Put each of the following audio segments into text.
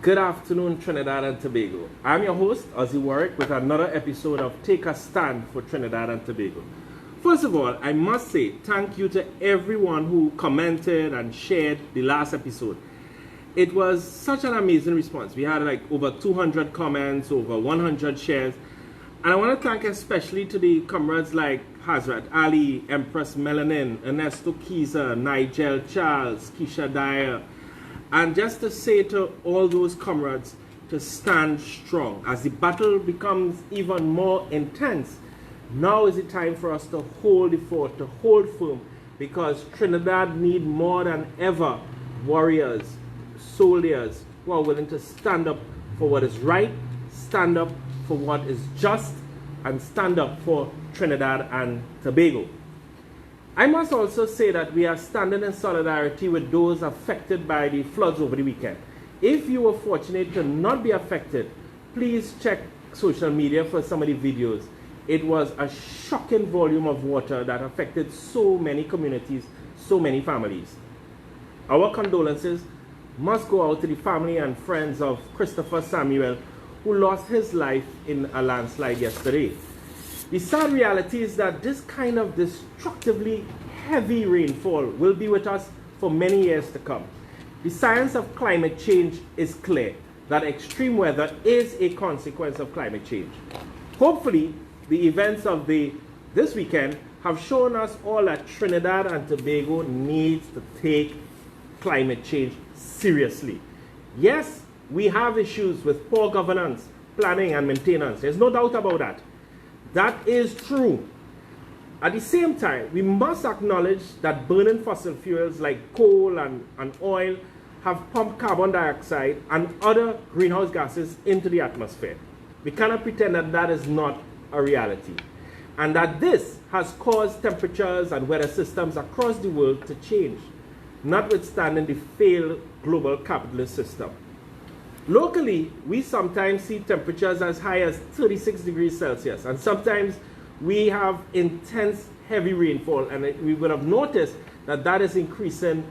Good afternoon, Trinidad and Tobago. I'm your host, Ozzi Warwick, with another episode of Take a Stand for Trinidad and Tobago. First of all, I must say thank you to everyone who commented and shared the last episode. It was such an amazing response. We had like over 200 comments, over 100 shares. And I want to thank especially to the comrades like Hazrat Ali, Empress Melanin, Ernesto Kiza, Nigel Charles, Keisha Dyer, and just to say to all those comrades to stand strong. As the battle becomes even more intense, now is the time for us to hold the fort, to hold firm, because Trinidad need more than ever warriors, soldiers who are willing to stand up for what is right, stand up for what is just, and stand up for Trinidad and Tobago. I must also say that we are standing in solidarity with those affected by the floods over the weekend. If you were fortunate to not be affected, please check social media for some of the videos. It was a shocking volume of water that affected so many communities, so many families. Our condolences must go out to the family and friends of Christopher Samuel, who lost his life in a landslide yesterday. The sad reality is that this kind of destructively heavy rainfall will be with us for many years to come. The science of climate change is clear, that extreme weather is a consequence of climate change. Hopefully, the events of this weekend have shown us all that Trinidad and Tobago needs to take climate change seriously. Yes, we have issues with poor governance, planning and maintenance. There's no doubt about that. That is true. At the same time, we must acknowledge that burning fossil fuels like coal and oil have pumped carbon dioxide and other greenhouse gases into the atmosphere. We cannot pretend that that is not a reality, and that this has caused temperatures and weather systems across the world to change, notwithstanding the failed global capitalist system. Locally, we sometimes see temperatures as high as 36 degrees Celsius, and sometimes we have intense heavy rainfall, and we would have noticed that that is increasing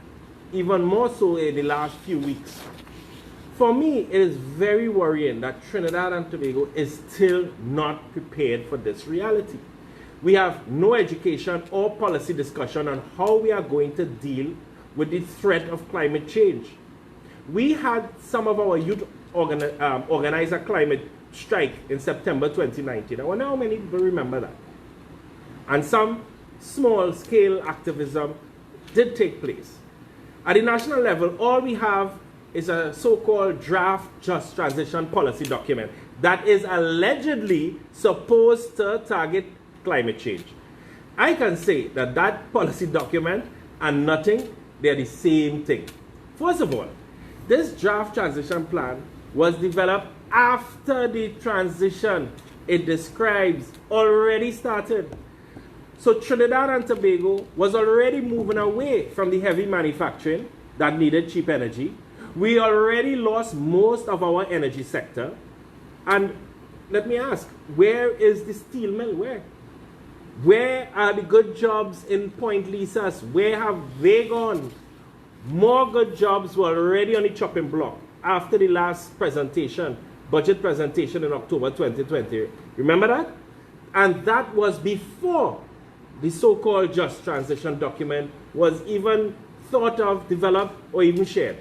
even more so in the last few weeks. For me, it is very worrying that Trinidad and Tobago is still not prepared for this reality. We have no education or policy discussion on how we are going to deal with the threat of climate change. We had some of our youth organize a climate strike in September 2019. I wonder how many people remember that. And some small-scale activism did take place. At the national level, all we have is a so-called draft just transition policy document that is allegedly supposed to target climate change. I can say that that policy document and nothing, they're the same thing. First of all, this draft transition plan was developed after the transition it describes already started. So Trinidad and Tobago was already moving away from the heavy manufacturing that needed cheap energy. We already lost most of our energy sector. And let me ask, where is the steel mill? Where are the good jobs in Point Lisas? Where have they gone? More good jobs were already on the chopping block after the last presentation, budget presentation in October 2020. Remember that? And that was before the so-called just transition document was even thought of, developed, or even shared.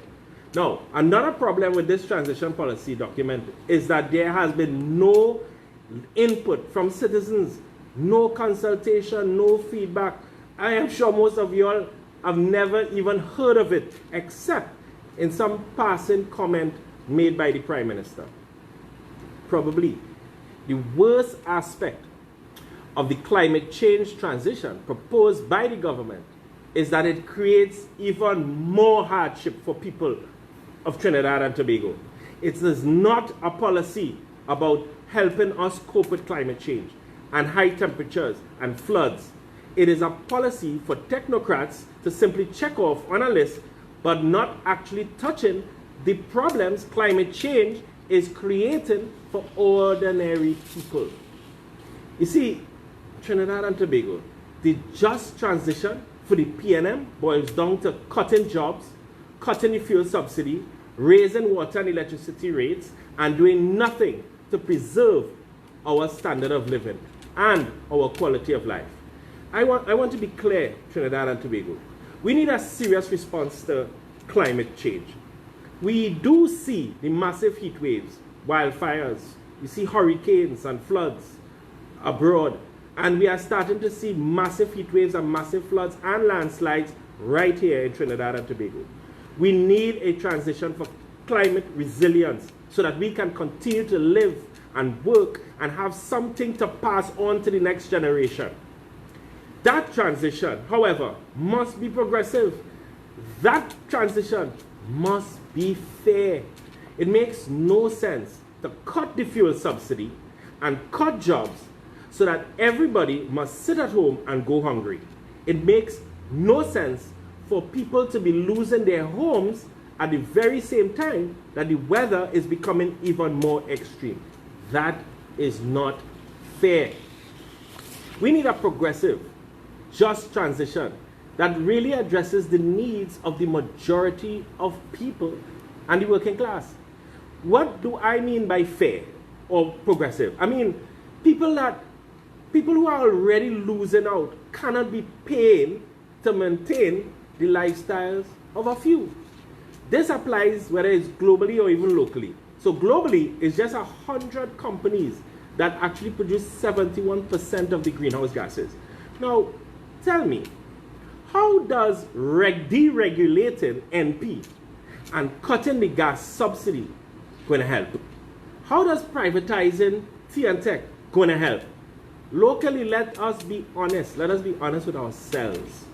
Now, another problem with this transition policy document is that there has been no input from citizens, no consultation, no feedback. I am sure most of you all have never even heard of it, except in some passing comment made by the Prime Minister. Probably the worst aspect of the climate change transition proposed by the government is that it creates even more hardship for people of Trinidad and Tobago. It is not a policy about helping us cope with climate change and high temperatures and floods. It is a policy for technocrats to simply check off on a list, but not actually touching the problems climate change is creating for ordinary people. You see, Trinidad and Tobago, the just transition for the PNM boils down to cutting jobs, cutting the fuel subsidy, raising water and electricity rates, and doing nothing to preserve our standard of living and our quality of life. I want to be clear, Trinidad and Tobago. We need a serious response to climate change. We do see the massive heat waves, wildfires, we see hurricanes and floods abroad, and we are starting to see massive heat waves and massive floods and landslides right here in Trinidad and Tobago. We need a transition for climate resilience so that we can continue to live and work and have something to pass on to the next generation. That transition, however, must be progressive. That transition must be fair. It makes no sense to cut the fuel subsidy and cut jobs so that everybody must sit at home and go hungry. It makes no sense for people to be losing their homes at the very same time that the weather is becoming even more extreme. That is not fair. We need a progressive, just transition that really addresses the needs of the majority of people and the working class. What do I mean by fair or progressive? I mean, people who are already losing out cannot be paying to maintain the lifestyles of a few. This applies whether it's globally or even locally. So globally, it's just 100 companies that actually produce 71% of the greenhouse gases. Now, tell me, how does deregulating NP and cutting the gas subsidy going to help? How does privatizing T&Tech going to help? Locally, let us be honest. Let us be honest with ourselves.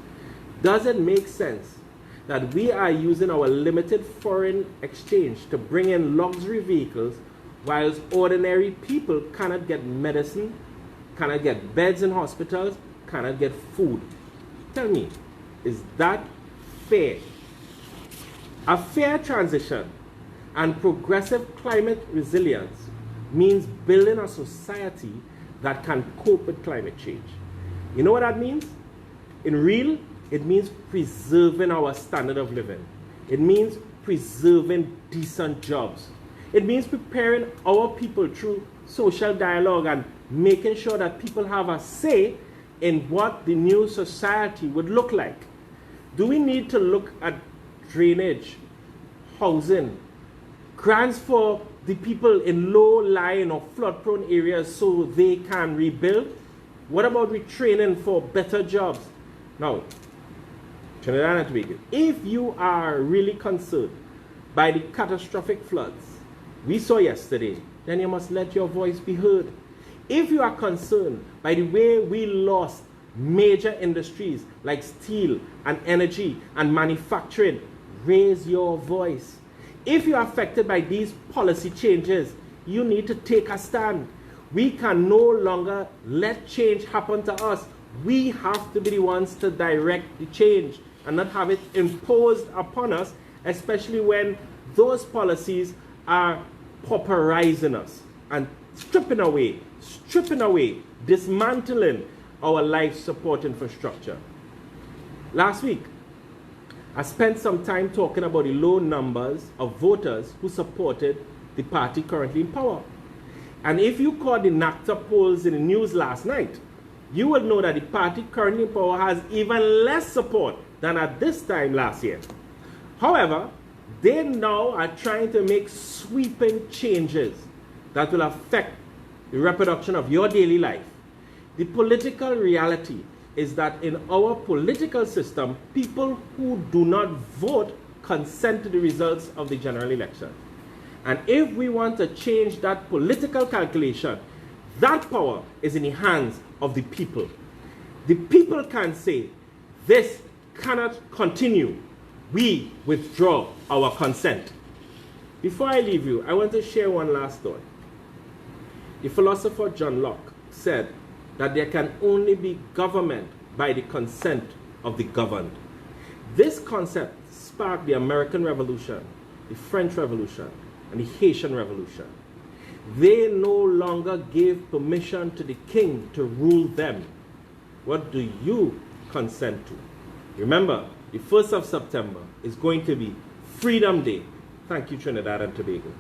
Does it make sense that we are using our limited foreign exchange to bring in luxury vehicles whilst ordinary people cannot get medicine, cannot get beds in hospitals, cannot get food? Tell me, is that fair? A fair transition and progressive climate resilience means building a society that can cope with climate change. You know what that means? In real, it means preserving our standard of living. It means preserving decent jobs. It means preparing our people through social dialogue and making sure that people have a say in what the new society would look like. Do we need to look at drainage, housing, grants for the people in low-lying or flood-prone areas so they can rebuild? What about retraining for better jobs? Now, Trinidad and Tobago, if you are really concerned by the catastrophic floods we saw yesterday, then you must let your voice be heard. If you are concerned by the way we lost major industries like steel and energy and manufacturing, raise your voice. If you are affected by these policy changes, you need to take a stand. We can no longer let change happen to us. We have to be the ones to direct the change and not have it imposed upon us, especially when those policies are pauperizing us and stripping away, dismantling our life support infrastructure. Last week, I spent some time talking about the low numbers of voters who supported the party currently in power. And if you caught the NACTA polls in the news last night, you will know that the party currently in power has even less support than at this time last year. However, they now are trying to make sweeping changes that will affect the reproduction of your daily life. The political reality is that in our political system, people who do not vote consent to the results of the general election. And if we want to change that political calculation, that power is in the hands of the people. The people can say, this cannot continue. We withdraw our consent. Before I leave you, I want to share one last thought. The philosopher John Locke said that there can only be government by the consent of the governed. This concept sparked the American Revolution, the French Revolution, and the Haitian Revolution. They no longer gave permission to the king to rule them. What do you consent to? Remember, the 1st of September is going to be Freedom Day, Thank you, Trinidad and Tobago.